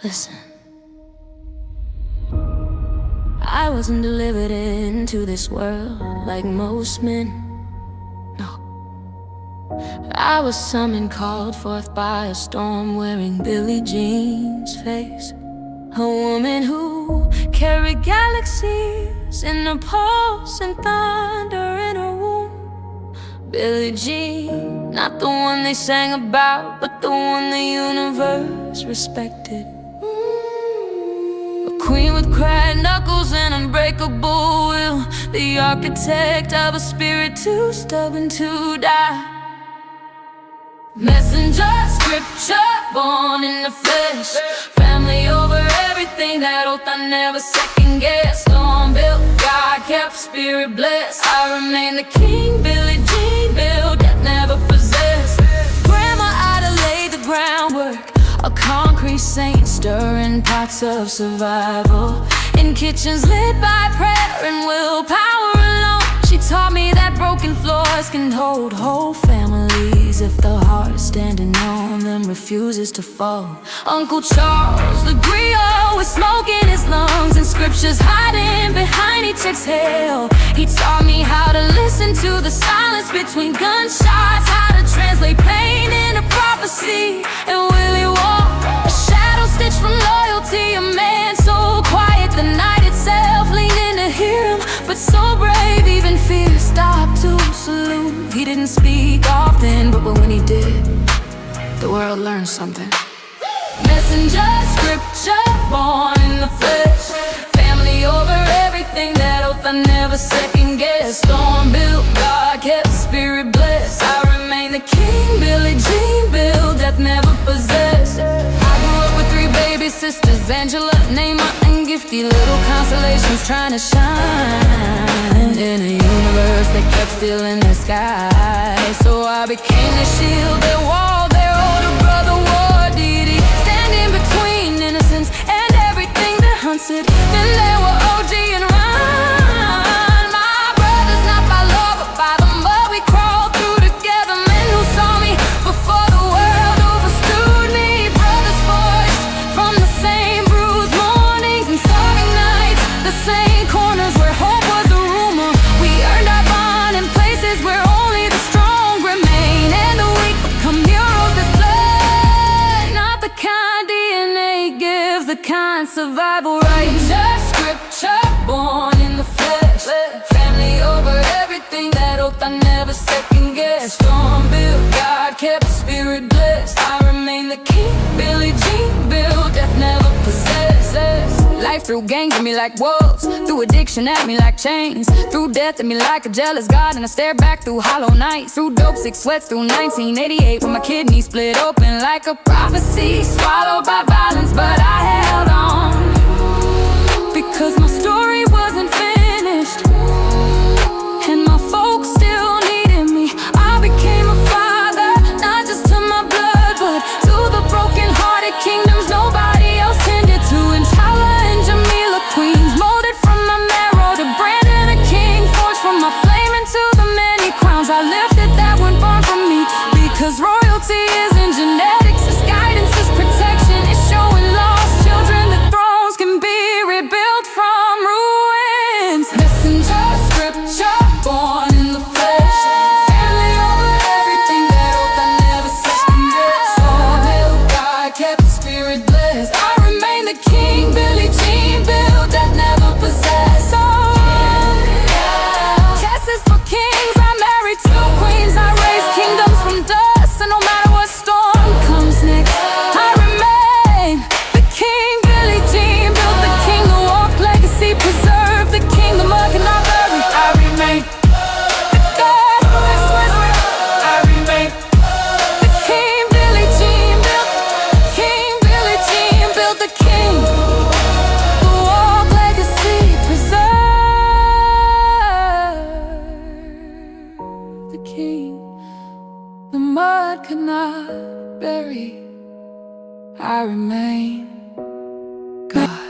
Listen, I wasn't delivered into this world like most men. No, I was summoned, called forth by a storm, wearing Billie Jean's face. A woman who carried galaxies in her pulse and thunder in her womb. Billie Jean, not the one they sang about, but the one the universe respected. A queen with cracked knuckles and unbreakable will, the architect of a spirit too stubborn to die. Messenger, scripture, born in the flesh. Family over everything, that oath I never second-guessed. Storm built, God kept, spirit blessed. I remain the king, Billie Jean built, death never possessed. Grandma Ida laid the groundwork, a concrete saint stirring pots of survival. In kitchens lit by prayer and willpower alone, she taught me that broken floors can hold whole families if the heart standing on them refuses to fall. Uncle Charles, the griot with smoke in his lungs and scriptures hiding behind each exhale. He taught me how to listen to the silence between gunshots, how to translate pain into prophecy. And Willie walked, a shadow stitched from loyalty, a man so quiet the night itself leaned in to hear him, but so brave even fear stopped to salute. He didn't speak often, but when he did, the world learned something. Messenger, scripture, born in the flesh. Family over everything, that oath I never second-guessed. Storm built, God kept, spirit blessed. I remain the king, Billie Jean built, death never possessed. I grew up with 3 baby sisters, Angela, Naima, and Gifty. Little constellations trying to shine in a universe that kept stealing the sky. So I became their shield, their wall, their older brother war deity, standing between innocence and everything that hunts it. Then there were OG and Ron, my brothers, not by law but by the mud we crawled through together. Men who saw me before the world overstood me. Brothers forged from the same bruised mornings and starry nights, the same corners where hope was a rumor. We earned our bond in places where only the strong remain, and the weak become heroes that's blood. Not the kind DNA gives, the kind survival right. Just scripture, born in the flesh. Family over everything, that oath I never second-guessed. Storm built, God kept, spirit blessed. I remain the king, Billie Jean built, death never possesses. Life threw gangs at me like wolves, threw addiction at me like chains, threw death at me like a jealous god, and I stared back through hollow nights. Threw dope, 6 sweats through 1988 when my kidney split open like a prophecy, swallowed by violence, but I held on because my story wasn't finished, and my folks still needed me. I became a father, not just to my blood, but to the broken-hearted kingdoms nobody else tended to. And Tyler and Jamila, queens molded from my marrow, to Brandon, a king forged from my flame into the many crowns I lifted that weren't born from me. Because royalty isn't genetics, it's guidance, it's protection, it's showing lost children that thrones can be rebuilt from ruins. Messenger, scripture, born in the flesh. Family over everything, that oath I never second-guessed. Storm built, God kept, spirit blessed. I remain the king, Billie Jean built, death never possessed. Kisses for kings, I married 2 queens, I raised kingdoms from dust, and no matter what storm comes next, I remain the king, Billie Jean built, the king, the walk legacy preserved, the king, the mud cannot bury. I remain the God, I remain the king, Billie Jean built, king, Billie Jean built, the king, the walk legacy preserved, the king, the mud cannot bury. I remain God.